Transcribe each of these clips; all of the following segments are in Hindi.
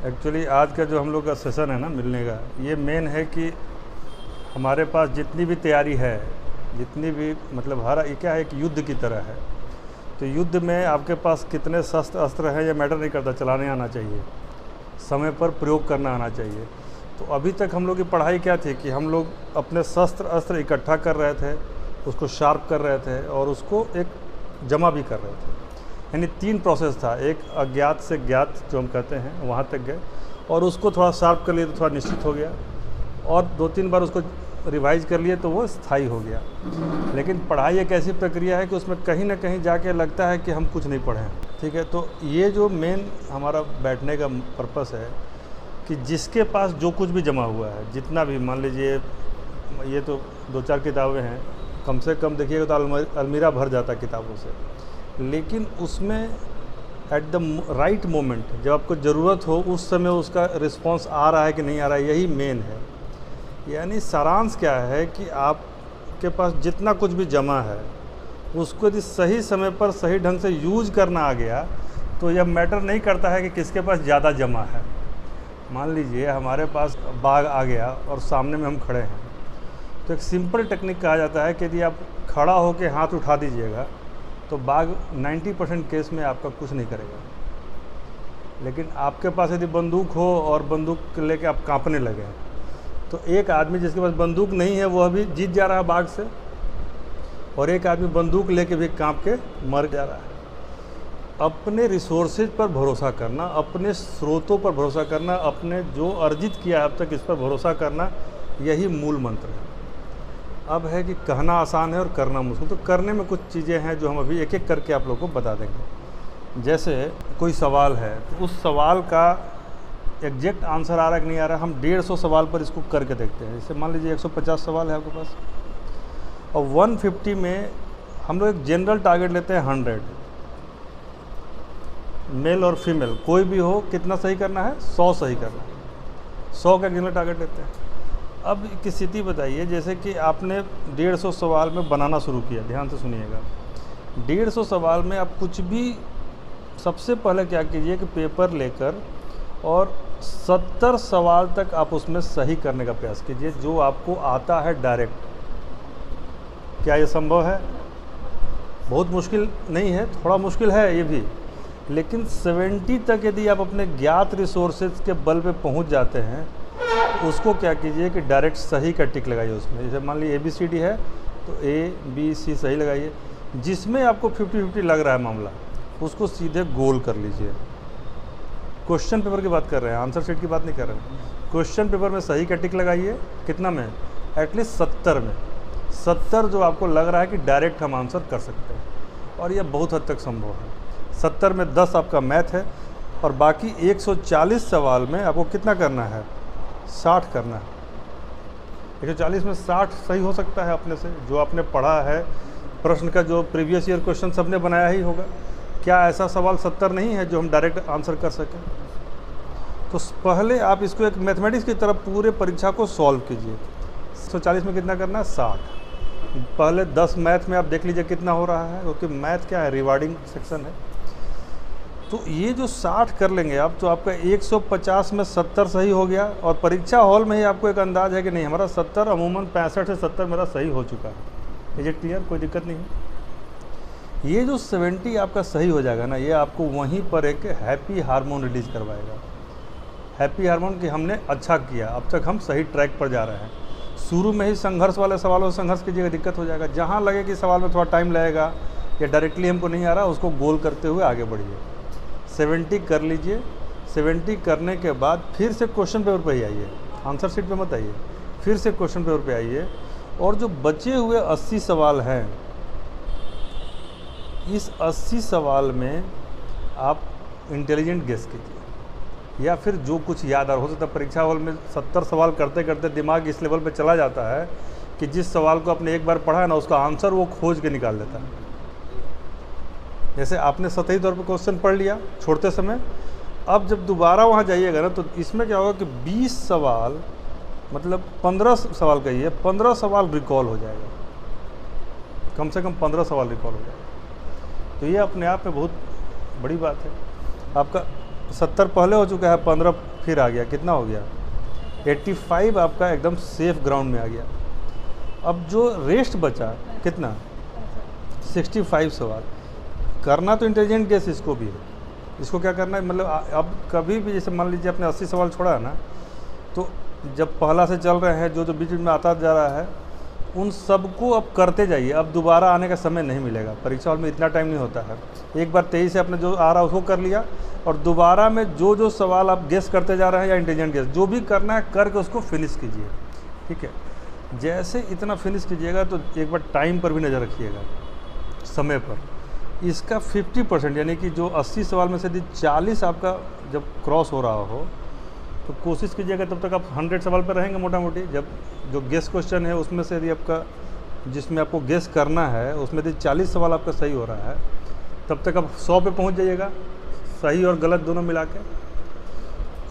एक्चुअली आज का जो हम लोग का सेशन है ना मिलने का, ये मेन है कि हमारे पास जितनी भी तैयारी है, जितनी भी मतलब हर ये क्या है, एक युद्ध की तरह है। तो युद्ध में आपके पास कितने शस्त्र अस्त्र हैं ये मैटर नहीं करता, चलाने आना चाहिए, समय पर प्रयोग करना आना चाहिए। तो अभी तक हम लोग की पढ़ाई क्या थी कि हम लोग अपने शस्त्र अस्त्र इकट्ठा कर रहे थे, उसको शार्प कर रहे थे और उसको एक जमा भी कर रहे थे। यानी 3 प्रोसेस था, एक अज्ञात से ज्ञात जो हम कहते हैं वहाँ तक गए और उसको थोड़ा शार्प कर लिए तो थोड़ा निश्चित हो गया, और 2-3 बार उसको रिवाइज कर लिए तो वो स्थायी हो गया। लेकिन पढ़ाई एक ऐसी प्रक्रिया है कि उसमें कहीं ना कहीं जाके लगता है कि हम कुछ नहीं पढ़े हैं। ठीक है, तो ये जो मेन हमारा बैठने का पर्पस है कि जिसके पास जो कुछ भी जमा हुआ है, जितना भी, मान लीजिए ये तो 2-4 किताबें हैं, कम से कम देखिएगा तो अलमीरा भर जाता है किताबों से। लेकिन उसमें एट द राइट मोमेंट जब आपको ज़रूरत हो उस समय उसका रिस्पांस आ रहा है कि नहीं आ रहा है, यही मेन है। यानी सारांश क्या है कि आपके पास जितना कुछ भी जमा है उसको यदि सही समय पर सही ढंग से यूज करना आ गया तो यह मैटर नहीं करता है कि किसके पास ज़्यादा जमा है। मान लीजिए हमारे पास बाग आ गया और सामने में हम खड़े हैं, तो एक सिंपल टेक्निक कहा जाता है कि यदि आप खड़ा होकर हाथ उठा दीजिएगा तो बाघ 90% केस में आपका कुछ नहीं करेगा। लेकिन आपके पास यदि बंदूक हो और बंदूक लेके आप कांपने लगे तो एक आदमी जिसके पास बंदूक नहीं है वो अभी जीत जा रहा है बाघ से, और एक आदमी बंदूक लेके भी कांप के मर जा रहा है। अपने रिसोर्सेज पर भरोसा करना, अपने स्रोतों पर भरोसा करना, अपने जो अर्जित किया है अब तक इस पर भरोसा करना, यही मूल मंत्र है। अब है कि कहना आसान है और करना मुश्किल, तो करने में कुछ चीज़ें हैं जो हम अभी एक एक करके आप लोगों को बता देंगे। जैसे कोई सवाल है तो उस सवाल का एग्जैक्ट आंसर आ रहा है कि नहीं आ रहा है, हम 150 सवाल पर इसको करके देखते हैं। जैसे मान लीजिए 150 सवाल है आपके पास और 150 में हम लोग एक जनरल टारगेट लेते हैं 100, मेल और फीमेल कोई भी हो, कितना सही करना है, 100 सही करना है, 100 का जनरल टारगेट लेते हैं। अब की स्थिति बताइए, जैसे कि आपने 150 सवाल में बनाना शुरू किया, ध्यान से सुनिएगा। 150 सवाल में आप कुछ भी, सबसे पहले क्या कीजिए कि पेपर लेकर और 70 सवाल तक आप उसमें सही करने का प्रयास कीजिए जो आपको आता है डायरेक्ट। क्या ये संभव है? बहुत मुश्किल नहीं है, थोड़ा मुश्किल है ये भी, लेकिन 70 तक यदि आप अपने ज्ञात रिसोर्सेज के बल पे पहुंच जाते हैं तो उसको क्या कीजिए कि डायरेक्ट सही का टिक लगाइए उसमें। जैसे मान लीजिए ABCD है तो ABC सही लगाइए। जिसमें आपको 50-50 लग रहा है मामला, उसको सीधे गोल कर लीजिए। क्वेश्चन पेपर की बात कर रहे हैं, आंसर शीट की बात नहीं कर रहे हैं। क्वेश्चन पेपर में सही का टिक लगाइए। कितना में? एटलीस्ट 70 में। 70 जो आपको लग रहा है कि डायरेक्ट हम आंसर कर सकते हैं, और यह बहुत हद तक संभव है। 70 में 10 आपका मैथ है और बाकी 140 सवाल में आपको कितना करना है, 60 करना है। 140 में 60 सही हो सकता है अपने से, जो आपने पढ़ा है, प्रश्न का जो प्रीवियस ईयर क्वेश्चन सबने बनाया ही होगा। क्या ऐसा सवाल 70 नहीं है जो हम डायरेक्ट आंसर कर सकें? तो पहले आप इसको एक मैथमेटिक्स की तरफ पूरे परीक्षा को सॉल्व कीजिए। 140 में कितना करना है, 60। पहले 10 मैथ में आप देख लीजिए कितना हो रहा है, क्योंकि मैथ क्या है, रिवार्डिंग सेक्शन है। तो ये जो 60 कर लेंगे आप तो आपका 150 में 70 सही हो गया, और परीक्षा हॉल में ही आपको एक अंदाज है कि नहीं हमारा 70 अमूमन 65 से 70 मेरा सही हो चुका है। Is it clear? कोई दिक्कत नहीं है। ये जो 70 आपका सही हो जाएगा ना, ये आपको वहीं पर एक हैप्पी हार्मोन रिलीज करवाएगा। हैप्पी हार्मोन कि हमने अच्छा किया, अब तक हम सही ट्रैक पर जा रहे हैं। शुरू में ही संघर्ष वाले सवालों से संघर्ष कीजिएगा, दिक्कत हो जाएगा। जहाँ लगे कि सवाल में थोड़ा टाइम लगेगा या डायरेक्टली हमको नहीं आ रहा, उसको गोल करते हुए आगे बढ़िए। 70 कर लीजिए। 70 करने के बाद फिर से क्वेश्चन पेपर पे ही आइए, आंसर शीट पे मत आइए, फिर से क्वेश्चन पेपर पे आइए। और जो बचे हुए 80 सवाल हैं, इस 80 सवाल में आप इंटेलिजेंट गेस कीजिए, या फिर जो कुछ याद आ रहा हो सकता है। परीक्षा हॉल में 70 सवाल करते करते दिमाग इस लेवल पे चला जाता है कि जिस सवाल को आपने एक बार पढ़ा है ना, उसका आंसर वो खोज के निकाल देता है। जैसे आपने सतही तौर पर क्वेश्चन पढ़ लिया छोड़ते समय, अब जब दोबारा वहाँ जाइएगा ना तो इसमें क्या होगा कि 20 सवाल, मतलब 15 सवाल कहिए, 15 सवाल रिकॉल हो जाएगा, कम से कम 15 सवाल रिकॉल हो जाएगा। तो ये अपने आप में बहुत बड़ी बात है। आपका 70 पहले हो चुका है, 15 फिर आ गया, कितना हो गया 85 आपका एकदम सेफ ग्राउंड में आ गया। अब जो रेस्ट बचा कितना 65 सवाल करना, तो इंटेलिजेंट गेस इसको भी है। इसको क्या करना है, मतलब अब कभी भी जैसे मान लीजिए आपने 80 सवाल छोड़ा है ना, तो जब पहला से चल रहे हैं, जो जो बीच में आता जा रहा है, उन सबको अब करते जाइए। अब दोबारा आने का समय नहीं मिलेगा, परीक्षा हॉल में इतना टाइम नहीं होता है। एक बार 23 से आपने जो आ रहा है उसको कर लिया, और दोबारा में जो जो सवाल आप गेस करते जा रहे हैं या इंटेलिजेंट गेस जो भी करना है करके उसको फिनिश कीजिए। ठीक है, जैसे इतना फिनिश कीजिएगा तो एक बार टाइम पर भी नज़र रखिएगा, समय पर। इसका 50% यानी कि जो 80 सवाल में से यदि 40 आपका जब क्रॉस हो रहा हो, तो कोशिश कीजिएगा तब तक आप 100 सवाल पर रहेंगे मोटा मोटी। जब जो गेस क्वेश्चन है उसमें से यदि आपका, जिसमें आपको गेस करना है, उसमें यदि 40 सवाल आपका सही हो रहा है, तब तक आप 100 पे पहुंच जाइएगा, सही और गलत दोनों मिला के।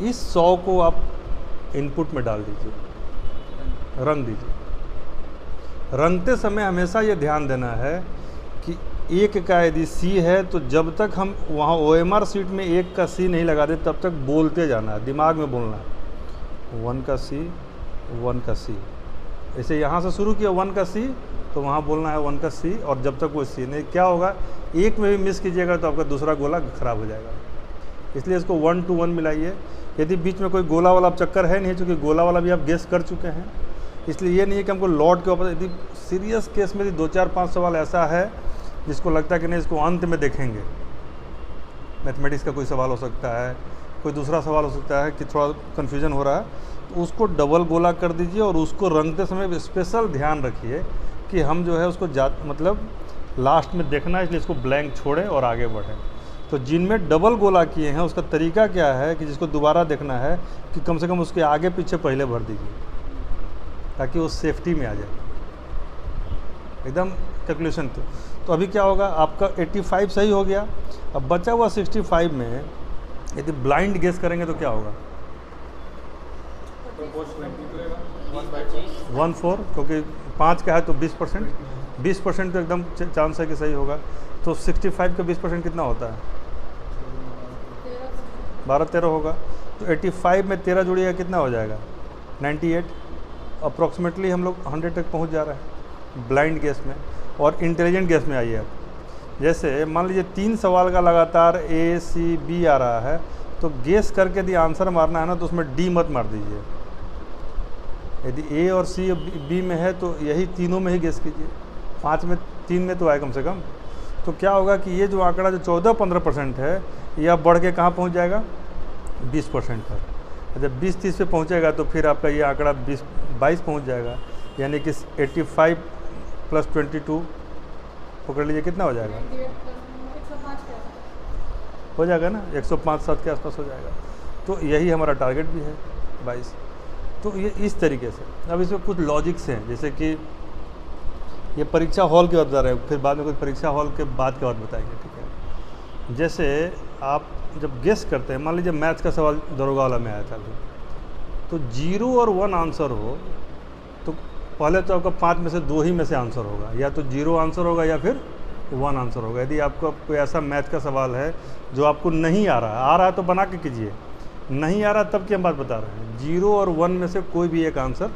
इस 100 को आप इनपुट में डाल दीजिए, रंग दीजिए। रंगते समय हमेशा ये ध्यान देना है कि एक का यदि सी है तो जब तक हम वहाँ OMR सीट में एक का सी नहीं लगा दे तब तक बोलते जाना है, दिमाग में बोलना है 1 का सी 1 का सी। ऐसे यहाँ से शुरू किया 1 का सी, तो वहाँ बोलना है 1 का सी, और जब तक वो सी नहीं, क्या होगा एक में भी मिस कीजिएगा तो आपका दूसरा गोला ख़राब हो जाएगा। इसलिए इसको 1 to 1 मिलाइए। यदि बीच में कोई गोला वाला चक्कर है नहीं, चूँकि गोला वाला भी आप गेस कर चुके हैं, इसलिए ये नहीं है कि हमको लौट के वापस। यदि सीरियस केस में यदि 2 4 5 सवाल ऐसा है जिसको लगता है कि नहीं इसको अंत में देखेंगे, मैथमेटिक्स का कोई सवाल हो सकता है, कोई दूसरा सवाल हो सकता है कि थोड़ा कन्फ्यूजन हो रहा है, तो उसको डबल गोला कर दीजिए और उसको रंगते समय स्पेशल ध्यान रखिए कि हम जो है उसको मतलब लास्ट में देखना है, इसलिए इसको ब्लैंक छोड़ें और आगे बढ़ें। तो जिनमें डबल गोला किए हैं उसका तरीका क्या है कि जिसको दोबारा देखना है कि कम से कम उसके आगे पीछे पहले भर दीजिए, ताकि वो सेफ्टी में आ जाए एकदम कैलकुलेशन। तो अभी क्या होगा, आपका 85 सही हो गया। अब बचा हुआ 65 में यदि ब्लाइंड गेस करेंगे तो क्या होगा 1/4, क्योंकि 5 का है तो 20% तो एकदम चांस है कि सही होगा। तो 65 का 20% कितना होता है 12-13 होगा। तो 85 में 13 जोड़िएगा कितना हो जाएगा 98। अप्रॉक्सीमेटली हम लोग 100 तक पहुंच जा रहे हैं ब्लाइंड गेस में। और इंटेलिजेंट गेस में आइए आप, जैसे मान लीजिए 3 सवाल का लगातार A C B आ रहा है, तो गेस करके यदि आंसर मारना है ना तो उसमें D मत मार दीजिए। यदि A और C B में है तो यही तीनों में ही गेस कीजिए, 5 में 3 में तो आए कम से कम। तो क्या होगा कि ये जो आंकड़ा जो 14-15% है, ये अब बढ़ के कहाँ पहुँच जाएगा 20% पर। जब 20-30 पे पहुँचेगा तो फिर आपका ये आंकड़ा 20-22 पहुँच जाएगा, यानी कि 85 + 22 पकड़ लीजिए कितना हो जाएगा, हो जाएगा ना 105-107 के आसपास हो जाएगा। तो यही हमारा टारगेट भी है 22। तो ये इस तरीके से। अब इसमें कुछ लॉजिक्स हैं, जैसे कि ये परीक्षा हॉल की बात बता रहे हैं, फिर बाद में कुछ परीक्षा हॉल के बाद की बात बताएंगे। ठीक है, जैसे आप जब गेस करते हैं, मान लीजिए मैथ्स का सवाल दरोगा वाला में आया था अभी, तो 0 और 1 आंसर हो तो पहले तो आपका 5 में से 2 ही में से आंसर होगा, या तो 0 आंसर होगा या फिर 1 आंसर होगा। यदि आपका कोई ऐसा मैथ का सवाल है जो आपको नहीं आ रहा है तो बना के कीजिए, नहीं आ रहा तब की हम बात बता रहे हैं। 0 और 1 में से कोई भी एक आंसर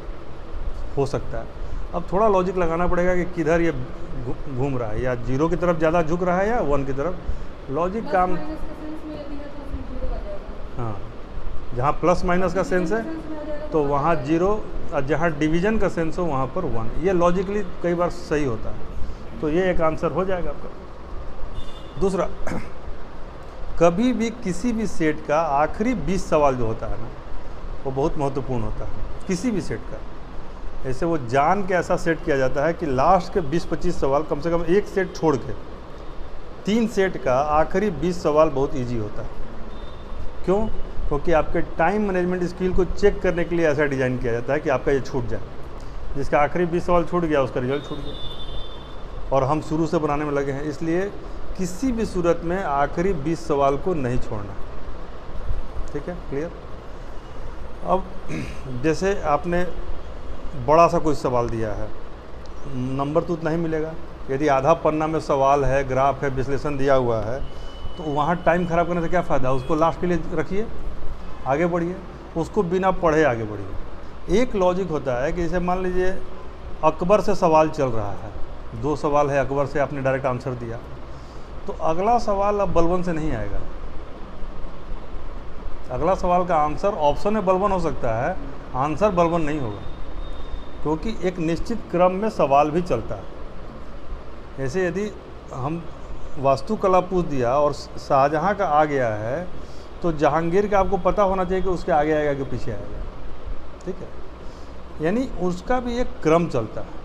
हो सकता है। अब थोड़ा लॉजिक लगाना पड़ेगा कि किधर ये घूम रहा है, या 0 की तरफ ज़्यादा झुक रहा है या 1 की तरफ। लॉजिक काम, हाँ, जहाँ प्लस माइनस का सेंस है तो वहाँ 0, और जहाँ डिवीजन का सेंस हो वहाँ पर 1। ये लॉजिकली कई बार सही होता है, तो ये एक आंसर हो जाएगा आपका। दूसरा, कभी भी किसी भी सेट का आखिरी 20 सवाल जो होता है ना, वो बहुत महत्वपूर्ण होता है किसी भी सेट का। ऐसे वो जान के ऐसा सेट किया जाता है कि लास्ट के 20-25 सवाल कम से कम एक सेट छोड़ के 3 सेट का आखिरी 20 सवाल बहुत इजी होता है। क्यों? क्योंकि आपके टाइम मैनेजमेंट स्किल को चेक करने के लिए ऐसा डिज़ाइन किया जाता है कि आपका ये छूट जाए। जिसका आखिरी 20 सवाल छूट गया उसका रिजल्ट छूट गया, और हम शुरू से बनाने में लगे हैं। इसलिए किसी भी सूरत में आखिरी 20 सवाल को नहीं छोड़ना। ठीक है, क्लियर? अब जैसे आपने बड़ा सा कोई सवाल दिया है, नंबर तो उतना ही मिलेगा। यदि आधा पन्ना में सवाल है, ग्राफ है, विश्लेषण दिया हुआ है, तो वहाँ टाइम ख़राब करने से क्या फ़ायदा, उसको लास्ट के लिए रखिए, आगे बढ़िए, उसको बिना पढ़े आगे बढ़िए। एक लॉजिक होता है कि जैसे मान लीजिए अकबर से सवाल चल रहा है, 2 सवाल है अकबर से, आपने डायरेक्ट आंसर दिया, तो अगला सवाल अब बलवन से नहीं आएगा। अगला सवाल का आंसर ऑप्शन में बलवन हो सकता है, आंसर बलवन नहीं होगा, क्योंकि एक निश्चित क्रम में सवाल भी चलता है। ऐसे यदि हम वास्तुकला पूछ दिया और शाहजहाँ का आ गया है, तो जहांगीर का आपको पता होना चाहिए कि उसके आगे आएगा कि पीछे आएगा, ठीक है। यानी उसका भी एक क्रम चलता है।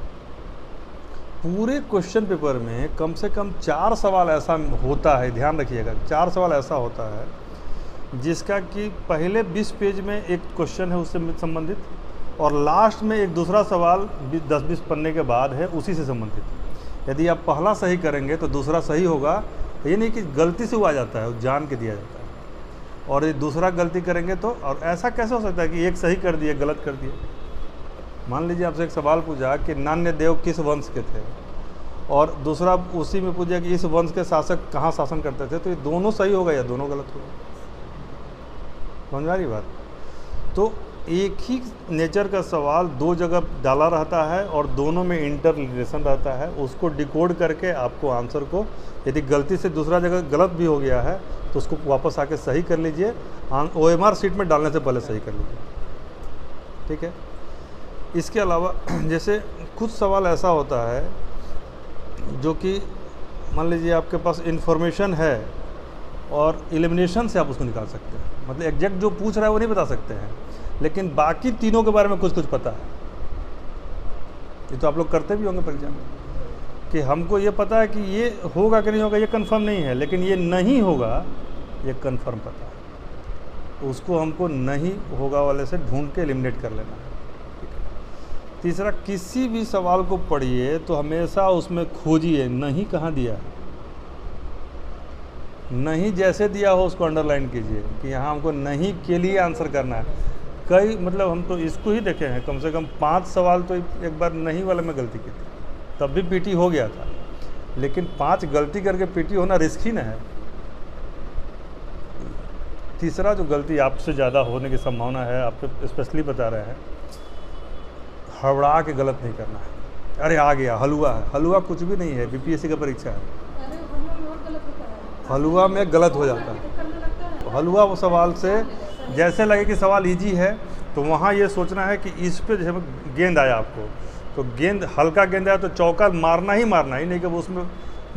पूरे क्वेश्चन पेपर में कम से कम 4 सवाल ऐसा होता है, ध्यान रखिएगा, 4 सवाल ऐसा होता है जिसका कि पहले 20 पेज में एक क्वेश्चन है उससे संबंधित, और लास्ट में एक दूसरा सवाल 10-20 पन्ने के बाद है उसी से संबंधित। यदि आप पहला सही करेंगे तो दूसरा सही होगा, ये नहीं कि गलती से वो आ जाता है, जान के दिया जाता है। और ये दूसरा गलती करेंगे तो, और ऐसा कैसे हो सकता है कि एक सही कर दिए गलत कर दिए। मान लीजिए आपसे एक सवाल पूछा कि नान्यदेव किस वंश के थे, और दूसरा उसी में पूछा कि इस वंश के शासक कहाँ शासन करते थे, तो ये दोनों सही होगा या दोनों गलत होगा। समझ आ रही बात। तो एक ही नेचर का सवाल 2 जगह डाला रहता है और दोनों में इंटर रिलेशन रहता है, उसको डिकोड करके आपको आंसर को, यदि गलती से दूसरा जगह गलत भी हो गया है तो उसको वापस आके सही कर लीजिए, OMR शीट में डालने से पहले सही कर लीजिए, ठीक है। इसके अलावा जैसे कुछ सवाल ऐसा होता है जो कि मान लीजिए आपके पास इन्फॉर्मेशन है और एलिमिनेशन से आप उसको निकाल सकते हैं, मतलब एग्जैक्ट जो पूछ रहा है वो नहीं बता सकते हैं, लेकिन बाकी तीनों के बारे में कुछ कुछ पता है। ये तो आप लोग करते भी होंगे परीक्षा में कि हमको ये पता है कि ये होगा कि नहीं होगा, ये कंफर्म नहीं है, लेकिन ये नहीं होगा ये कंफर्म पता है, उसको हमको नहीं होगा वाले से ढूंढ के एलिमिनेट कर लेना है। तीसरा, किसी भी सवाल को पढ़िए तो हमेशा उसमें खोजिए नहीं कहाँ दिया है, नहीं जैसे दिया हो उसको अंडरलाइन कीजिए कि यहाँ हमको नहीं के लिए आंसर करना है। कई मतलब हम तो इसको ही देखे हैं, कम से कम 5 सवाल तो एक बार नहीं वाले में गलती की थी, तब भी पीटी हो गया था, लेकिन 5 गलती करके पीटी होना रिस्क ही ना है। तीसरा, जो गलती आपसे ज़्यादा होने की संभावना है, आपको स्पेशली बता रहे हैं, हड़बड़ा के गलत नहीं करना है। अरे आ गया हलवा है, हलवा कुछ भी नहीं है, BPSC का परीक्षा है, हलवा में गलत हो जाता है। तो हलवा वो सवाल से जैसे लगे कि सवाल इजी है, तो वहाँ ये सोचना है कि इस पे जैसे गेंद आया आपको, तो गेंद हल्का गेंद आया तो चौका मारना ही नहीं कि वो उसमें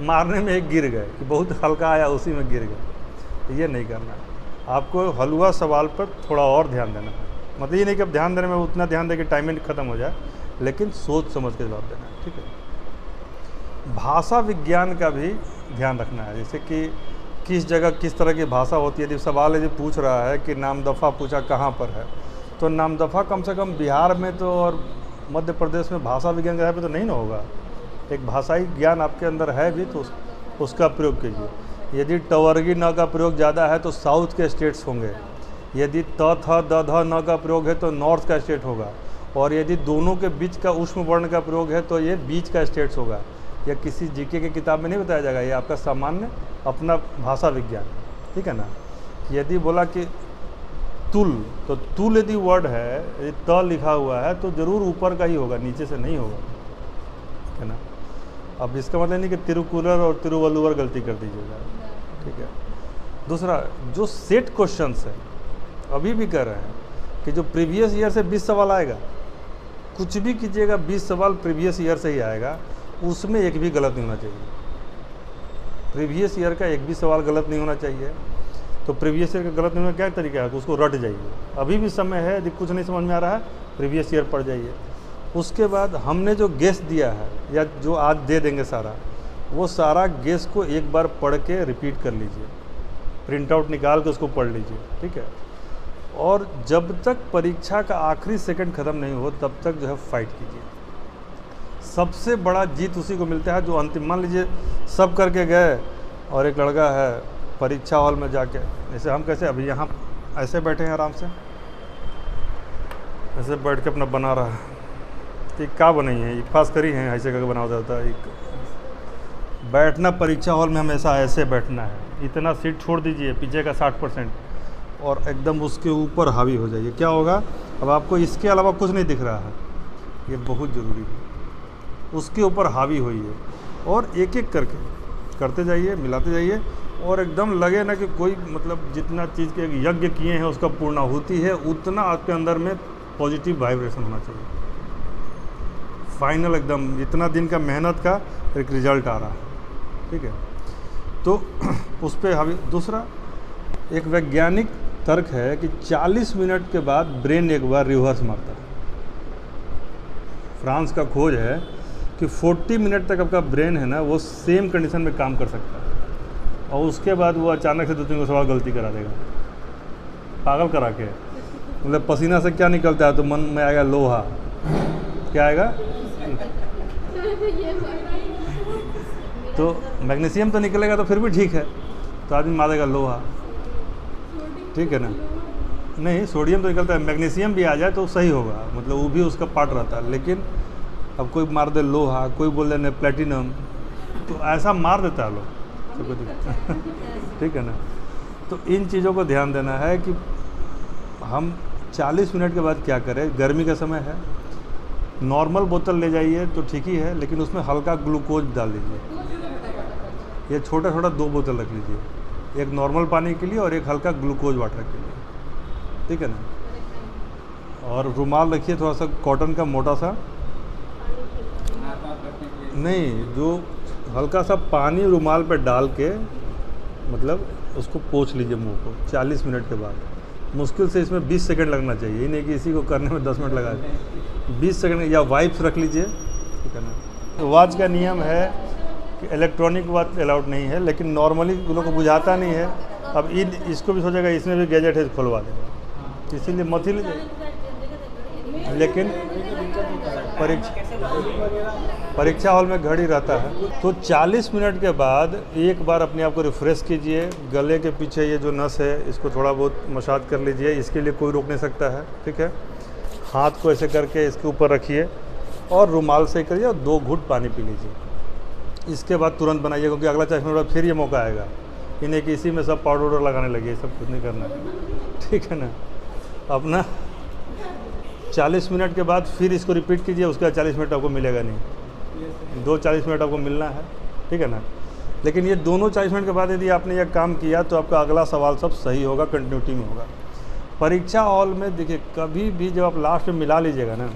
मारने में एक गिर गए कि बहुत हल्का आया उसी में गिर गए, तो ये नहीं करना है। आपको हलवा सवाल पर थोड़ा और ध्यान देना है, मतलब ये नहीं कि अब ध्यान देने में उतना ध्यान दें कि टाइम ख़त्म हो जाए, लेकिन सोच समझ के जवाब देना है, ठीक है। भाषा विज्ञान का भी ध्यान रखना है, जैसे कि किस जगह किस तरह की भाषा होती है। यदि सवाल यदि पूछ रहा है कि नामदफ़ा पूछा कहाँ पर है, तो नामदफ़ा कम से कम बिहार में तो और मध्य प्रदेश में भाषा विज्ञान के पे तो नहीं ना होगा। एक भाषाई ज्ञान आपके अंदर है भी तो उसका प्रयोग कीजिए। यदि टवर्गी न का प्रयोग ज़्यादा है तो साउथ के स्टेट्स होंगे, यदि त थ द ध न का प्रयोग है तो नॉर्थ का स्टेट होगा, और यदि दोनों के बीच का ऊष्म वर्ण का प्रयोग है तो ये बीच का स्टेट्स होगा। या किसी जीके की किताब में नहीं बताया जाएगा, ये आपका सामान्य अपना भाषा विज्ञान, ठीक है ना। यदि बोला कि तुल, तो तुल यदि वर्ड है, यदि त लिखा हुआ है तो ज़रूर ऊपर का ही होगा, नीचे से नहीं होगा, ठीक है ना। अब इसका मतलब नहीं कि तिरुकुलर और तिरुवल्लुवर गलती कर दीजिएगा, ठीक है। दूसरा, जो सेट क्वेश्चंस है अभी भी कर रहे हैं कि जो प्रीवियस ईयर से 20 सवाल आएगा, कुछ भी कीजिएगा 20 सवाल प्रीवियस ईयर से ही आएगा, उसमें एक भी गलत नहीं होना चाहिए। प्रीवियस ईयर का एक भी सवाल गलत नहीं होना चाहिए। तो प्रीवियस ईयर का गलत नहीं होना क्या तरीका है, उसको रट जाइए, अभी भी समय है। यदि कुछ नहीं समझ में आ रहा है प्रीवियस ईयर पढ़ जाइए। उसके बाद हमने जो गेस दिया है या जो आज दे देंगे सारा, वो सारा गेस को एक बार पढ़ के रिपीट कर लीजिए, प्रिंट आउट निकाल के उसको पढ़ लीजिए, ठीक है। और जब तक परीक्षा का आखिरी सेकंड ख़त्म नहीं हो तब तक जो है फाइट कीजिए। सबसे बड़ा जीत उसी को मिलता है जो अंतिम, मान लीजिए सब करके गए और एक लड़का है परीक्षा हॉल में जाके, जैसे हम कैसे अभी यहाँ ऐसे बैठे हैं आराम से, ऐसे बैठ के अपना बना रहा है, एक का बनाई है, एक पास करी है, ऐसे करके बना जाता है। एक बैठना परीक्षा हॉल में हमेशा ऐसे बैठना है, इतना सीट छोड़ दीजिए पीछे का 60% और एकदम उसके ऊपर हावी हो जाइए। क्या होगा, अब आपको इसके अलावा कुछ नहीं दिख रहा है, ये बहुत ज़रूरी है। उसके ऊपर हावी होइए और एक एक करके करते जाइए, मिलाते जाइए और एकदम लगे ना कि कोई मतलब जितना चीज़ के यज्ञ किए हैं उसका पूर्णाहुति है, उतना आपके अंदर में पॉजिटिव वाइब्रेशन होना चाहिए। फाइनल एकदम इतना दिन का मेहनत का एक रिजल्ट आ रहा है, ठीक है। तो उस पर हावी। दूसरा, एक वैज्ञानिक तर्क है कि 40 मिनट के बाद ब्रेन एक बार रिवर्स मारता है। फ्रांस का खोज है कि 40 मिनट तक आपका ब्रेन है ना वो सेम कंडीशन में काम कर सकता है और उसके बाद वो अचानक से 2-3 सवाल गलती करा देगा, पागल करा के। मतलब पसीना से क्या निकलता है तो मन में आएगा लोहा, क्या आएगा तो मैग्नीशियम तो निकलेगा तो फिर भी ठीक है, तो आदमी मार देगा लोहा, ठीक है ना। नहीं, सोडियम तो निकलता है, मैग्नीशियम भी आ जाए तो सही होगा, मतलब वो भी उसका पार्ट रहता है। लेकिन अब कोई मार दे लोहा, कोई बोल दे प्लेटिनम, तो ऐसा मार देता है लोग, ठीक है ना। तो इन चीज़ों को ध्यान देना है कि हम 40 मिनट के बाद क्या करें। गर्मी का समय है, नॉर्मल बोतल ले जाइए तो ठीक ही है, लेकिन उसमें हल्का ग्लूकोज डाल दीजिए। ये छोटा छोटा 2 बोतल रख लीजिए, एक नॉर्मल पानी के लिए और एक हल्का ग्लूकोज वाटर के लिए, ठीक है ना। और रुमाल रखिए थोड़ा सा कॉटन का मोटा सा, नहीं, जो हल्का सा पानी रुमाल पे डाल के मतलब उसको पोंछ लीजिए मुंह को 40 मिनट के बाद। मुश्किल से इसमें 20 सेकंड लगना चाहिए, ये नहीं कि इसी को करने में 10 मिनट लगा दें। 20 सेकंड, या वाइप्स रख लीजिए, ठीक है ना। तो वॉच का नियम है कि इलेक्ट्रॉनिक वॉच अलाउड नहीं है, लेकिन नॉर्मली उन लोगों को बुझाता नहीं है। अब इसको भी सोचेगा इसमें भी गैजेट है, खुलवा देगा, इसीलिए मत ही लीजिए। लेकिन परीक्षा हॉल में घड़ी रहता है, तो 40 मिनट के बाद एक बार अपने आप को रिफ़्रेश कीजिए। गले के पीछे ये जो नस है इसको थोड़ा बहुत मसाज कर लीजिए, इसके लिए कोई रोक नहीं सकता है, ठीक है। हाथ को ऐसे करके इसके ऊपर रखिए और रुमाल से करिए और 2 घूंट पानी पी लीजिए। इसके बाद तुरंत बनाइए, क्योंकि अगला 40 मिनट बाद फिर ये मौका आएगा। इन्हें कि इसी में सब पाउडर वाउडर लगाने लगे, सब कुछ नहीं करना है, ठीक है ना। अपना 40 मिनट के बाद फिर इसको रिपीट कीजिए, उसके बाद 40 मिनट आपको मिलेगा नहीं, 2 40 मिनट आपको मिलना है, ठीक है ना। लेकिन ये दोनों 40 मिनट के बाद यदि आपने यह काम किया तो आपका अगला सवाल सब सही होगा, कंटिन्यूटी में होगा। परीक्षा हॉल में देखिए, कभी भी जब आप लास्ट में मिला लीजिएगा ना,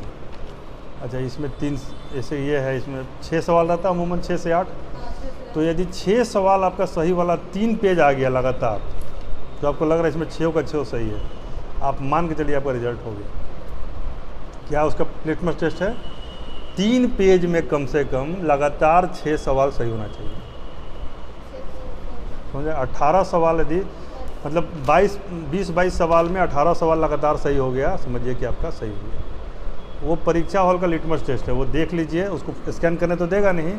अच्छा इसमें 3 ऐसे ये है, इसमें 6 सवाल रहता है अमूमन, 6 से 8। तो यदि 6 सवाल आपका सही वाला 3 पेज आ गया लगातार, तो आपको लग रहा है इसमें 6 का 6 सही है, आप मान के चलिए आपका रिजल्ट हो गया। क्या उसका लिटमस टेस्ट है? 3 पेज में कम से कम लगातार 6 सवाल सही होना चाहिए, समझे। 18 सवाल यदि मतलब 20-22 सवाल में 18 सवाल लगातार सही हो गया, समझिए कि आपका सही हो गया। वो परीक्षा हॉल का लिटमस टेस्ट है, वो देख लीजिए। उसको स्कैन करने तो देगा नहीं,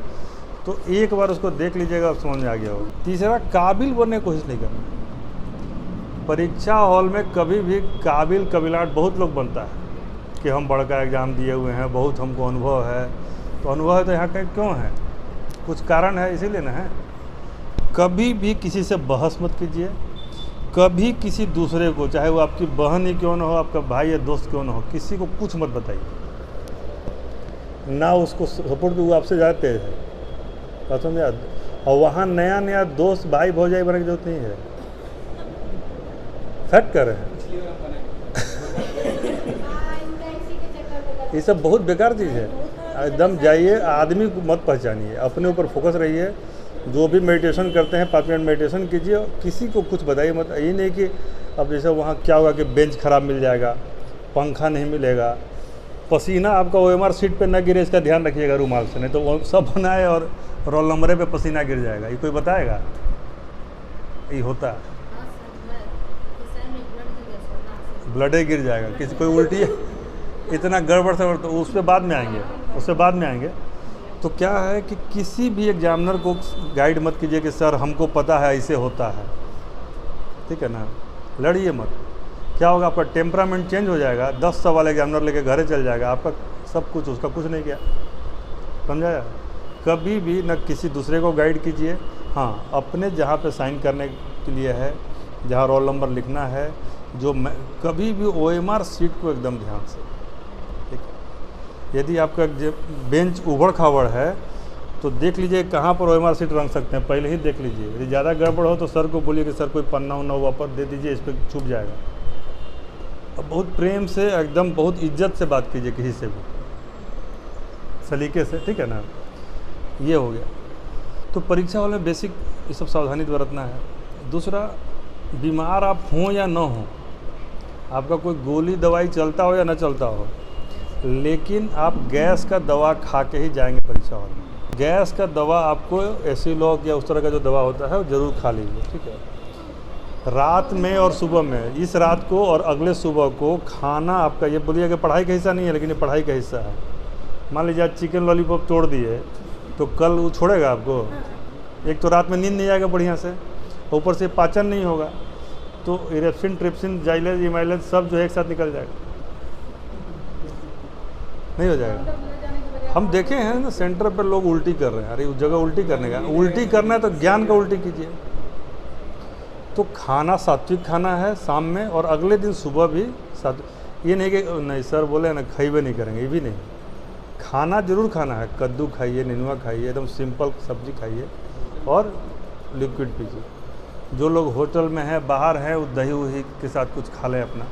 तो एक बार उसको देख लीजिएगा, समझ में आ गया होगा। तीसरा, काबिल बनने की कोशिश नहीं करना। परीक्षा हॉल में कभी भी काबिल कबिलाट बहुत लोग बनता है कि हम बड़का एग्ज़ाम दिए हुए हैं, बहुत हमको अनुभव है। तो अनुभव है तो यहाँ कहीं क्यों है? कुछ कारण है, इसीलिए ना है। कभी भी किसी से बहस मत कीजिए, कभी किसी दूसरे को, चाहे वो आपकी बहन ही क्यों ना हो, आपका भाई या दोस्त क्यों ना हो, किसी को कुछ मत बताइए ना। उसको सपोर्ट भी वो आपसे ज़्यादा तेज है, बात समझ। और वहाँ नया नया दोस्त भाई भौजाई बनने की जरूरत नहीं है, फैक्ट कर रहे हैं। ये सब बहुत बेकार चीज़ है। एकदम जाइए, आदमी को मत पहचानिए, अपने ऊपर फोकस रहिए। जो भी मेडिटेशन करते हैं 5 मिनट मेडिटेशन कीजिए, किसी को कुछ बताइए मत। ये नहीं कि अब जैसे वहाँ क्या होगा कि बेंच खराब मिल जाएगा, पंखा नहीं मिलेगा, पसीना आपका OMR सीट पे ना गिरे, इसका ध्यान रखिएगा रुमाल से, नहीं तो वो सब बनाए और रोल नंबरे पे पसीना गिर जाएगा। ये कोई बताएगा? ये होता है, ब्लड ही गिर जाएगा, किसी कोई उल्टी है, इतना गड़बड़ से, तो उस पर बाद में आएंगे, उससे बाद में आएंगे। तो क्या है कि किसी भी एग्जामिनर को गाइड मत कीजिए कि सर हमको पता है ऐसे होता है, ठीक है ना। लड़िए मत, क्या होगा, आपका टेम्परामेंट चेंज हो जाएगा। 10 सवाल एग्जामिनर लेके घरे चल जाएगा, आपका सब कुछ, उसका कुछ नहीं किया, समझाया। कभी भी न किसी दूसरे को गाइड कीजिए। हाँ, अपने जहाँ पे साइन करने के लिए है, जहाँ रोल नंबर लिखना है, कभी भी OMR सीट को एकदम ध्यान से, ठीक है। यदि आपका बेंच उबड़ खाबड़ है तो देख लीजिए कहाँ पर OMR सीट रख सकते हैं, पहले ही देख लीजिए। यदि ज़्यादा गड़बड़ हो तो सर को बोलिए कि सर कोई पन्ना उन्ना वापस दे दीजिए, इस पर छूट जाएगा। अब बहुत प्रेम से, एकदम बहुत इज्जत से बात कीजिए किसी से भी, सलीके से, ठीक है ना। ये हो गया। तो परीक्षा हॉल में बेसिक ये सब सावधानी बरतना है। दूसरा, बीमार आप हों या ना हों, आपका कोई गोली दवाई चलता हो या ना चलता हो, लेकिन आप गैस का दवा खा के ही जाएंगे परीक्षा हॉल में। गैस का दवा आपको एसिलॉक या उस तरह का जो दवा होता है वो ज़रूर खा लीजिए, ठीक है। रात में और सुबह में, इस रात को और अगले सुबह को खाना आपका, ये बोलिए कि पढ़ाई का हिस्सा नहीं है, लेकिन ये पढ़ाई का हिस्सा है। मान लीजिए आज चिकन लॉलीपॉप तोड़ दिए तो कल वो छोड़ेगा आपको। एक तो रात में नींद नहीं आएगा बढ़िया से, ऊपर से पाचन नहीं होगा, तो इरेप्सिन, ट्रिप्सिन, जाइलेज, इमाइलेज सब जो है एक साथ निकल जाएगा, नहीं हो जाएगा। हम देखे हैं ना सेंटर पर लोग उल्टी कर रहे हैं। अरे उस जगह उल्टी करने का, उल्टी करना है तो ज्ञान का उल्टी कीजिए। तो खाना सात्विक खाना है शाम में, और अगले दिन सुबह भी सात्विक। ये नहीं कि नहीं सर बोले ना खइबे नहीं करेंगे, ये भी नहीं। खाना जरूर खाना है, कद्दू खाइए, नेनुआ खाइए, एकदम सिंपल सब्जी खाइए और लिक्विड पीजिए। जो लोग होटल में हैं, बाहर हैं, वो दही वही के साथ कुछ खा लें अपना,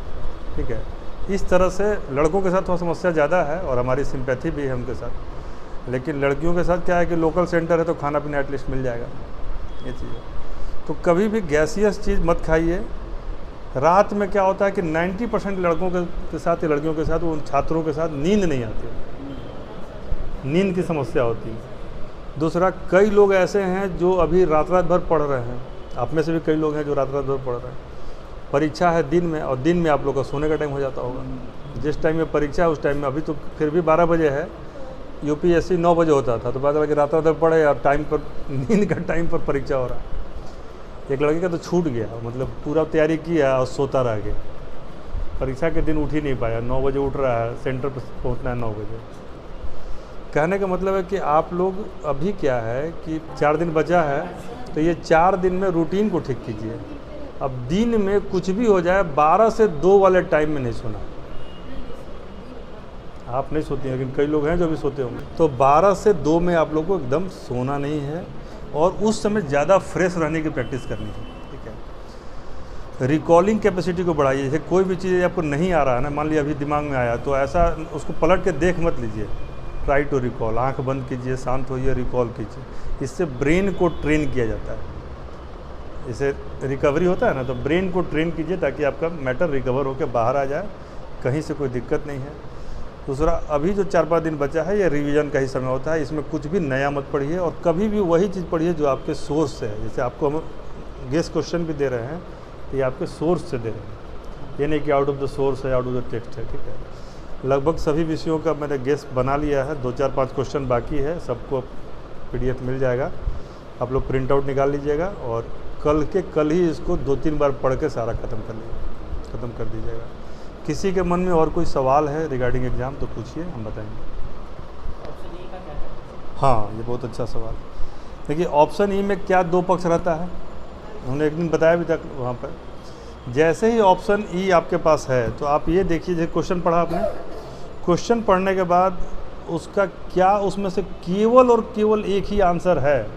ठीक है। इस तरह से लड़कों के साथ थोड़ा समस्या ज़्यादा है और हमारी सिंपैथी भी है उनके साथ, लेकिन लड़कियों के साथ क्या है कि लोकल सेंटर है तो खाना पीना एटलीस्ट मिल जाएगा, ये चीज़ है। तो कभी भी गैसियस चीज़ मत खाइए। रात में क्या होता है कि 90% लड़कों के साथ या लड़कियों के साथ, उन छात्रों के साथ नींद नहीं आती, नींद की समस्या होती है। दूसरा, कई लोग ऐसे हैं जो अभी रात भर पढ़ रहे हैं, आप में से भी कई लोग हैं जो रात भर पढ़ रहे हैं। परीक्षा है दिन में, और दिन में आप लोग का सोने का टाइम हो जाता होगा। जिस टाइम में परीक्षा है उस टाइम में, अभी तो फिर भी 12 बजे है, UPSC 9 बजे होता था, तो पता लगा कि रात भर पढ़े और टाइम पर, नींद का टाइम पर परीक्षा हो रहा है। एक लड़के का तो छूट गया, मतलब पूरा तैयारी किया और सोता रह गया, परीक्षा के दिन उठ ही नहीं पाया। 9 बजे उठ रहा है, सेंटर पर पहुंचना है 9 बजे। कहने का मतलब है कि आप लोग अभी क्या है कि 4 दिन बचा है, तो ये 4 दिन में रूटीन को ठीक कीजिए। अब दिन में कुछ भी हो जाए, 12 से 2 वाले टाइम में नहीं सोना। आप नहीं सोती हैं, लेकिन कई लोग हैं जो भी सोते होंगे। तो 12 से 2 में आप लोग को एकदम सोना नहीं है, और उस समय ज़्यादा फ्रेश रहने की प्रैक्टिस करनी है, ठीक है। रिकॉलिंग कैपेसिटी को बढ़ाइए। जैसे कोई भी चीज़ आपको नहीं आ रहा है ना, मान लिया अभी दिमाग में आया, तो ऐसा उसको पलट के देख मत लीजिए। ट्राई टू रिकॉल, आंख बंद कीजिए, शांत होइए, रिकॉल कीजिए। इससे ब्रेन को ट्रेन किया जाता है। जैसे रिकवरी होता है ना, तो ब्रेन को ट्रेन कीजिए ताकि आपका मैटर रिकवर होकर बाहर आ जाए, कहीं से कोई दिक्कत नहीं है। दूसरा, अभी जो 4-5 दिन बचा है, ये रिवीजन का ही समय होता है, इसमें कुछ भी नया मत पढ़िए, और कभी भी वही चीज़ पढ़िए जो आपके सोर्स से है। जैसे आपको हम गेस क्वेश्चन भी दे रहे हैं, तो ये आपके सोर्स से दे रहे हैं, ये नहीं कि आउट ऑफ द सोर्स है, आउट ऑफ द टेक्स्ट है, ठीक है। लगभग सभी विषयों का मैंने गेस बना लिया है, 2-4-5 क्वेश्चन बाकी है, सबको PDF मिल जाएगा। आप लोग प्रिंट आउट निकाल लीजिएगा, और कल ही इसको 2-3 बार पढ़ के सारा ख़त्म कर दीजिएगा। किसी के मन में और कोई सवाल है रिगार्डिंग एग्ज़ाम तो पूछिए, हम बताएंगे। हाँ, ये बहुत अच्छा सवाल। देखिए, ऑप्शन ई में क्या 2 पक्ष रहता है, उन्होंने एक दिन बताया भी था वहाँ पर। जैसे ही ऑप्शन ई आपके पास है, तो आप ये देखिए, जैसे क्वेश्चन पढ़ा आपने, क्वेश्चन पढ़ने के बाद उसका क्या, उसमें से केवल और केवल एक ही आंसर है,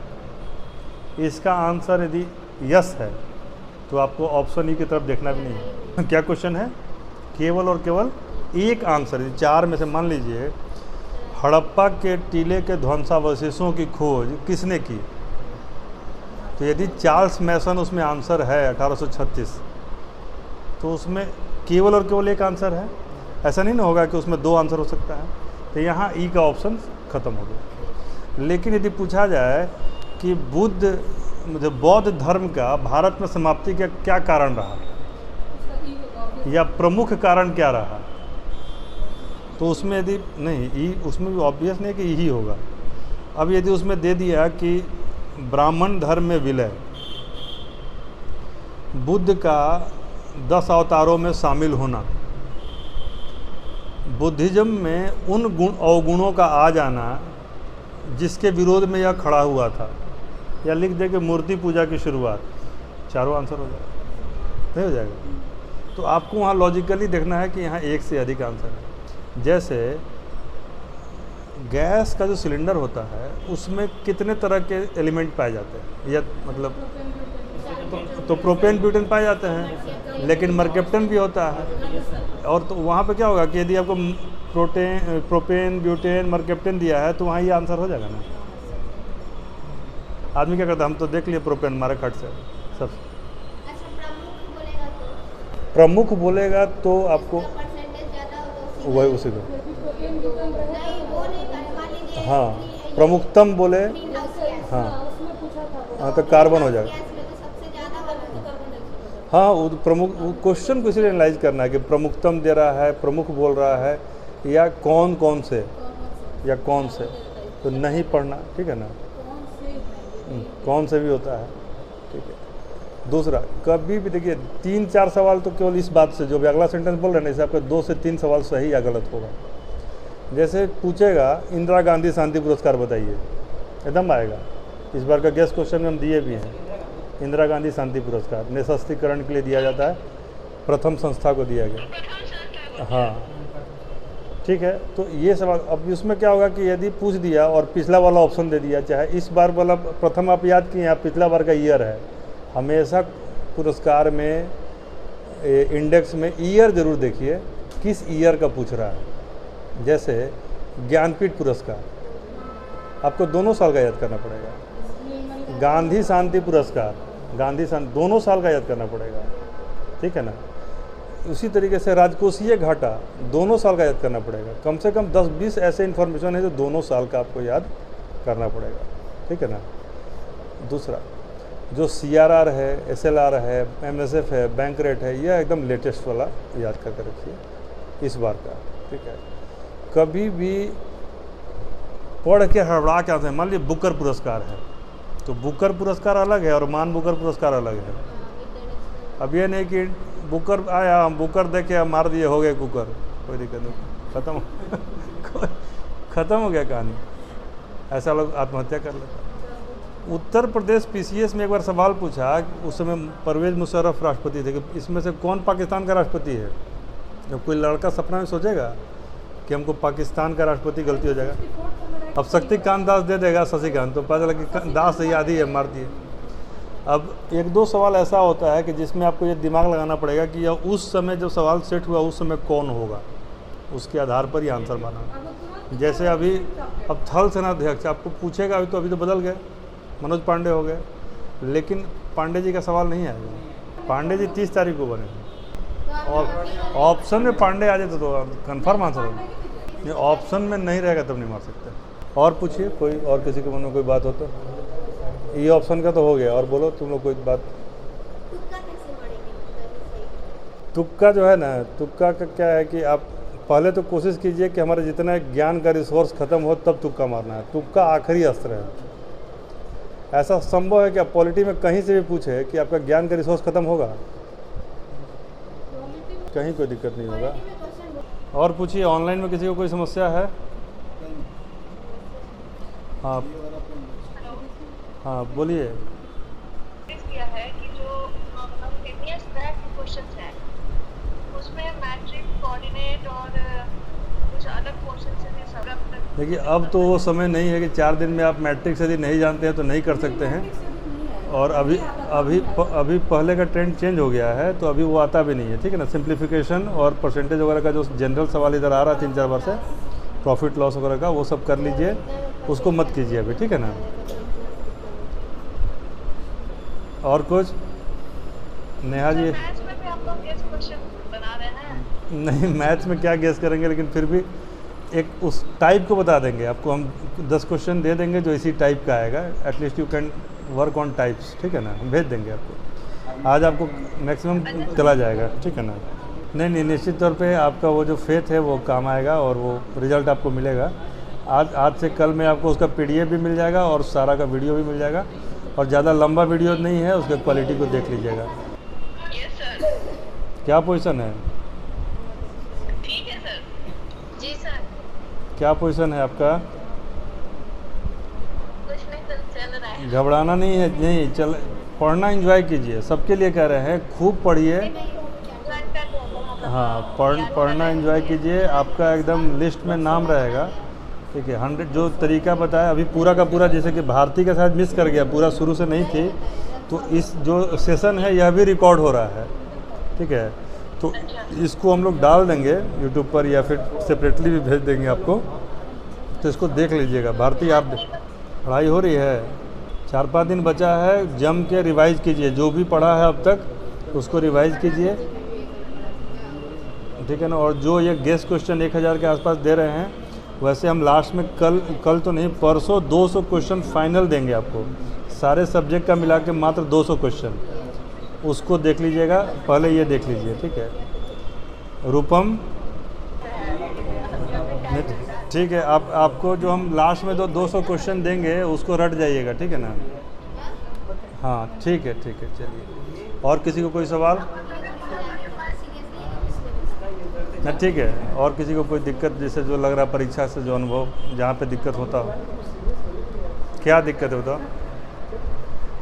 इसका आंसर यदि यस है तो आपको ऑप्शन ई की तरफ देखना भी नहीं है। क्या क्वेश्चन है? केवल और केवल एक आंसर। 4 में से मान लीजिए हड़प्पा के टीले के ध्वंसावशेषों की खोज किसने की, तो यदि चार्ल्स मैसन उसमें आंसर है 1836, तो उसमें केवल और केवल एक आंसर है। ऐसा नहीं ना होगा कि उसमें 2 आंसर हो सकता है, तो यहाँ ई का ऑप्शन ख़त्म हो गया। लेकिन यदि पूछा जाए कि बौद्ध धर्म का भारत में समाप्ति का क्या कारण रहा, या प्रमुख कारण क्या रहा, तो उसमें यदि नहीं ई, उसमें भी ऑब्वियस नहीं कि ही होगा। अब यदि उसमें दे दिया कि ब्राह्मण धर्म में विलय, बुद्ध का 10 अवतारों में शामिल होना, बुद्धिज़्म में उन अवगुणों का आ जाना जिसके विरोध में यह खड़ा हुआ था, या लिख दे कि मूर्ति पूजा की शुरुआत, चारों आंसर हो जाएगा, नहीं हो जाएगा। तो आपको वहाँ लॉजिकली देखना है कि यहाँ एक से अधिक आंसर है। जैसे गैस का जो सिलेंडर होता है उसमें कितने तरह के एलिमेंट पाए जाते हैं, या मतलब तो प्रोपेन ब्यूटेन पाए जाते हैं, लेकिन मरकेप्टन भी होता है। और तो वहाँ पे क्या होगा कि यदि आपको प्रोपेन ब्यूटेन मरकेप्टन दिया है तो वहाँ ये आंसर हो जाएगा ना। आदमी क्या करता है, हम तो देख लिए प्रोपेन हमारे खट से सब। प्रमुख बोलेगा तो आपको वही उसी को, हाँ प्रमुखतम बोले, हाँ तो कार्बन हो जाएगा। हाँ वो प्रमुख क्वेश्चन को इसलिए एनालाइज करना है कि प्रमुखतम दे रहा है, प्रमुख बोल रहा है, या कौन कौन से, या कौन से, तो नहीं पढ़ना, ठीक है ना। कौन से भी होता है, ठीक है। दूसरा, कभी भी देखिए 3-4 सवाल तो केवल इस बात से, जो भी अगला सेंटेंस बोल रहे हैं ना, इसे आपके 2 से 3 सवाल सही या गलत होगा। जैसे पूछेगा इंदिरा गांधी शांति पुरस्कार बताइए, एकदम आएगा। इस बार का गेस्ट क्वेश्चन में हम दिए भी हैं। इंदिरा गांधी शांति पुरस्कार निःशस्त्रीकरण के लिए दिया जाता है, प्रथम संस्था को दिया गया, हाँ ठीक है। तो ये सवाल, अब इसमें क्या होगा कि यदि पूछ दिया और पिछला वाला ऑप्शन दे दिया, चाहे इस बार वाला प्रथम आप याद किए, आप पिछला बार का ईयर है, हमेशा पुरस्कार में इंडेक्स में ईयर ज़रूर देखिए किस ईयर का पूछ रहा है। जैसे ज्ञानपीठ पुरस्कार आपको दोनों साल का याद करना पड़ेगा, गांधी शांति पुरस्कार, गांधी शांति दोनों साल का याद करना पड़ेगा, ठीक है ना। उसी तरीके से राजकोषीय घाटा दोनों साल का याद करना पड़ेगा। कम से कम 10-20 ऐसे इन्फॉर्मेशन है जो दोनों साल का आपको याद करना पड़ेगा, ठीक है ना। दूसरा, जो CRR है, SLR है, MSF है, बैंक रेट है, यह एकदम लेटेस्ट वाला याद करके रखिए इस बार का, ठीक है। कभी भी पढ़ के हड़बड़ा के आते हैं, मान लीजिए बुकर पुरस्कार है तो बुकर पुरस्कार अलग है और मान बुकर पुरस्कार अलग है। अब ये नहीं कि बुकर आया, हम बुकर दे के मार दिए, हो गए कुकर, कोई दिक्कत नहीं, ख़त्म ख़त्म हो गया कहानी। ऐसा लोग आत्महत्या कर लेते। उत्तर प्रदेश PCS में एक बार सवाल पूछा, उस समय परवेज़ मुशर्रफ राष्ट्रपति थे, कि इसमें से कौन पाकिस्तान का राष्ट्रपति है। जब कोई लड़का सपना में सोचेगा कि हमको पाकिस्तान का राष्ट्रपति, गलती हो जाएगा। अब शक्तिकांत दास दे देगा शशिकांत, तो पता लगा कि दास याद ही है, मार दिए। अब 1-2 सवाल ऐसा होता है कि जिसमें आपको ये दिमाग लगाना पड़ेगा कि यह उस समय जब सवाल सेट हुआ उस समय कौन होगा, उसके आधार पर ही आंसर बना। जैसे अभी अब थल सेनाध्यक्ष आपको पूछेगा, अभी तो बदल गए, मनोज पांडे हो गए, लेकिन पांडे जी का सवाल नहीं आएगा। पांडे जी 30 तारीख को बने, और ऑप्शन में पांडे आ जाए तो कन्फर्म आंसर होगा। ये ऑप्शन में नहीं रहेगा तब नहीं मार सकते। और पूछिए, कोई और किसी के मन में कोई बात हो तो। ये ऑप्शन का तो हो गया, और बोलो तुम लोग कोई बात। तुक्का जो है ना, तुक्का का क्या है कि आप पहले तो कोशिश कीजिए कि हमारे जितना ज्ञान का रिसोर्स ख़त्म हो तब तुक्का मारना है। तुक्का आखिरी अस्त्र है। ऐसा संभव है कि आप पॉलिटी में कहीं से भी पूछे कि आपका ज्ञान का रिसोर्स ख़त्म होगा, कहीं कोई दिक्कत नहीं होगा। और पूछिए, ऑनलाइन में किसी को कोई समस्या है? हाँ हाँ बोलिए। किया है कि जो प्रीवियस बैच के क्वेश्चंस हैं उसमें मैट्रिक कोऑर्डिनेट और कुछ अलग क्वेश्चंस हैं सब। देखिए अब तो वो समय नहीं है कि 4 दिन में आप मैट्रिक्स यदि नहीं जानते हैं तो नहीं कर सकते हैं। और अभी पहले का ट्रेंड चेंज हो गया है, तो अभी वो आता भी नहीं है, ठीक है ना। सिंप्लीफिकेशन और परसेंटेज वगैरह का जो जनरल सवाल इधर आ रहा है 3-4 बार से, प्रॉफिट लॉस वगैरह का, वो सब कर लीजिए, उसको मत कीजिए अभी, ठीक है ना। और कुछ? नेहा जी, मैथ्स में भी आप लोग गेस क्वेश्चन बना रहे हैं? नहीं, मैथ्स में क्या गेस करेंगे, लेकिन फिर भी एक उस टाइप को बता देंगे आपको। हम 10 क्वेश्चन दे देंगे जो इसी टाइप का आएगा। At least you can work on types, ठीक है ना। हम भेज देंगे आपको, आज आपको मैक्सिमम चला जाएगा, ठीक है ना। नहीं, निश्चित तौर पे आपका वो जो फेथ है वो काम आएगा और वो रिज़ल्ट आपको मिलेगा। आज से कल में आपको उसका PDF भी मिल जाएगा और सारा का वीडियो भी मिल जाएगा। और ज़्यादा लंबा वीडियो नहीं है, उसके क्वालिटी को देख लीजिएगा। Yes sir. क्या पोजीशन है? ठीक है सर। जी सर। क्या पोजीशन है आपका? घबराना नहीं है, नहीं चल, पढ़ना एंजॉय कीजिए, सबके लिए कह रहे हैं, खूब पढ़िए। हाँ, पढ़ना एंजॉय कीजिए, आपका एकदम लिस्ट में नाम रहेगा, ठीक है। 100 जो तरीका बताया अभी पूरा का पूरा, जैसे कि भारती का शायद मिस कर गया, पूरा शुरू से नहीं थी, तो इस जो सेशन है यह भी रिकॉर्ड हो रहा है, ठीक है। तो इसको हम लोग डाल देंगे यूट्यूब पर या फिर सेपरेटली भी भेज देंगे आपको, तो इसको देख लीजिएगा। भारती आप पढ़ाई हो रही है, 4-5 दिन बचा है, जम के रिवाइज़ कीजिए, जो भी पढ़ा है अब तक उसको रिवाइज़ कीजिए, ठीक है ना। और जो ये गेस्ट क्वेश्चन 1000 के आसपास दे रहे हैं, वैसे हम लास्ट में कल तो नहीं, परसों 200 क्वेश्चन फाइनल देंगे आपको, सारे सब्जेक्ट का मिला के मात्र 200 क्वेश्चन, उसको देख लीजिएगा, पहले ये देख लीजिए, ठीक है। रूपम, ठीक है, आपको जो हम लास्ट में 200 क्वेश्चन देंगे उसको रट जाइएगा, ठीक है ना। हाँ ठीक है, चलिए। और किसी को कोई सवाल? ना ठीक है। और किसी को कोई दिक्कत, जैसे जो लग रहा है परीक्षा से जो अनुभव, जहाँ पे दिक्कत होता हो, क्या दिक्कत है बताओ?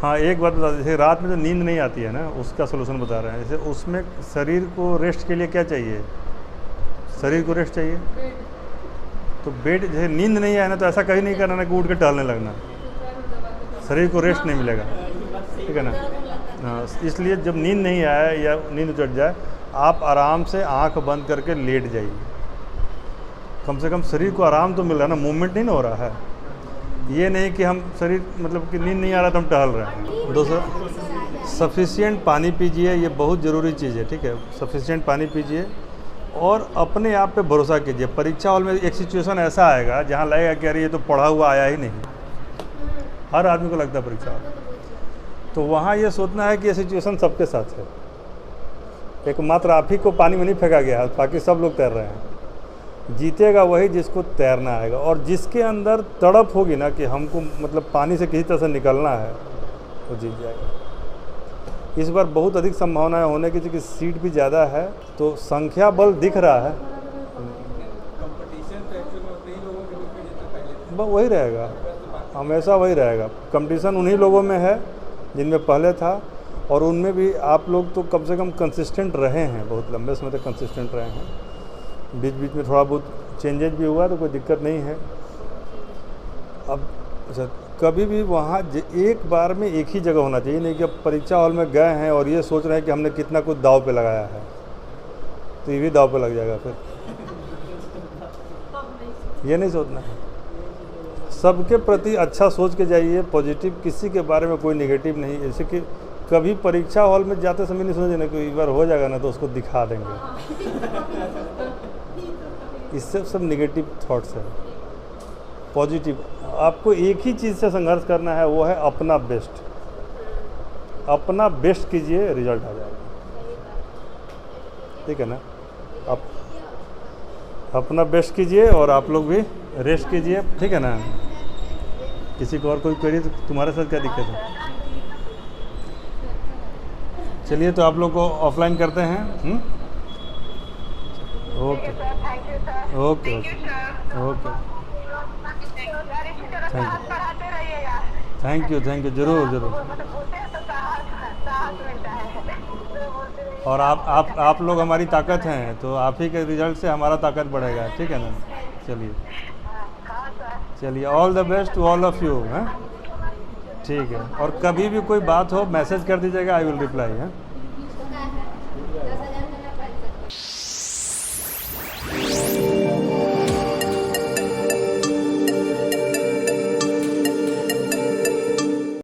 हाँ एक बात बता, जैसे रात में जो नींद नहीं आती है ना, उसका सलूशन बता रहे हैं। जैसे उसमें शरीर को रेस्ट के लिए क्या चाहिए? शरीर को रेस्ट चाहिए, तो बेड, जैसे नींद नहीं आए ना, तो ऐसा कहीं नहीं करना ना कि उठ के टहलने लगना, शरीर को रेस्ट नहीं मिलेगा, ठीक है ना। हाँ, इसलिए जब नींद नहीं आए या नींद चढ़ जाए, आप आराम से आंख बंद करके लेट जाइए, कम से कम शरीर को आराम तो मिल रहा है ना, मूवमेंट नहीं ना हो रहा है। ये नहीं कि हम शरीर, मतलब कि नींद नहीं आ रहा तो हम टहल रहे हैं। दूसरा, सफिशिएंट पानी पीजिए, ये बहुत ज़रूरी चीज़ है, ठीक है। सफिशिएंट पानी पीजिए और अपने आप पे भरोसा कीजिए। परीक्षा हॉल में एक सिचुएशन ऐसा आएगा जहाँ लगेगा कि अरे ये तो पढ़ा हुआ आया ही नहीं, हर आदमी को लगता है परीक्षा हॉल, तो वहाँ ये सोचना है कि ये सिचुएशन सबके साथ है, एकमात्र आप ही को पानी में नहीं फेंका गया है, बाकी सब लोग तैर रहे हैं। जीतेगा वही जिसको तैरना आएगा, और जिसके अंदर तड़प होगी ना कि हमको मतलब पानी से किसी तरह से निकलना है, वो जीत जाएगा। इस बार बहुत अधिक संभावनाएं होने की, क्योंकि सीट भी ज़्यादा है, तो संख्या बल दिख रहा है, वही रहेगा, हमेशा वही रहेगा। कंपटीशन उन्हीं लोगों में है जिनमें पहले था, और उनमें भी आप लोग तो कम से कम कंसिस्टेंट रहे हैं, बहुत लंबे समय तक कंसिस्टेंट रहे हैं। बीच बीच में थोड़ा बहुत चेंजेज भी हुआ तो कोई दिक्कत नहीं है। अब अच्छा, कभी भी वहाँ एक बार में एक ही जगह होना चाहिए, नहीं कि अब परीक्षा हॉल में गए हैं और ये सोच रहे हैं कि हमने कितना कुछ दाव पे लगाया है, तो ये भी दाव पे लग जाएगा फिर। ये नहीं सोचना है, सबके प्रति अच्छा सोच के जाइए, पॉजिटिव, किसी के बारे में कोई नेगेटिव नहीं। जैसे कि कभी परीक्षा हॉल में जाते समय नहीं सोचे ना कि एक बार हो जाएगा ना तो उसको दिखा देंगे, इससे सब नेगेटिव थॉट्स है। पॉजिटिव, आपको एक ही चीज़ से संघर्ष करना है, वो है अपना बेस्ट। अपना बेस्ट कीजिए, रिजल्ट आ जाएगा, ठीक है ना। आप अपना बेस्ट कीजिए और आप लोग भी रेस्ट कीजिए, ठीक है ना। किसी को और कोई क्वेरी, तो तुम्हारे साथ क्या दिक्कत है? चलिए, तो आप लोग को ऑफलाइन करते हैं। Okay okay okay, thank you ज़रूर ज़रूर। और आप लोग हमारी ताकत हैं, तो आप ही के रिजल्ट से हमारा ताकत बढ़ेगा, ठीक है ना। चलिए, all the best to all of you, हैं, ठीक है। और कभी भी कोई बात हो मैसेज कर दीजिएगा, आई विल रिप्लाई, हैं।